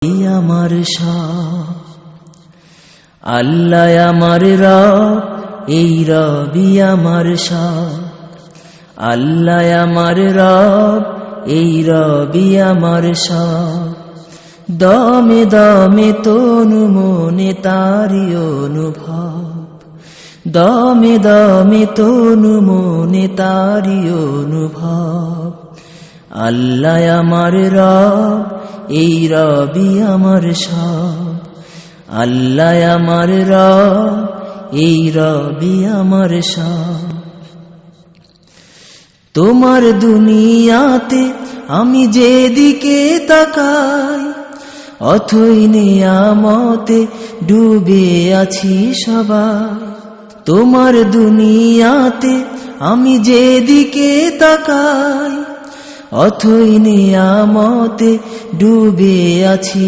আমার সব, আল্লাহ আমার রব, এই রবি আমার সব। আল্লাহ আমার রব, এই রবি আমার সব। দমে দমে তনু মনে তারি অনুভব, দমে দমে তনু মনে তারি অনুভব। আল্লাহ আমার রব, এই রবি আমার সব। আল্লাহ আমার রব, এই রবি আমার সব। তোমার দুনিয়াতে আমি যেদিকে তাকাই, অথই নিয়ামতে ডুবে আছি সবাই। তোমার দুনিয়াতে আমি যেদিকে তাকাই, অথই নিয়ামতে ডুবে আছি।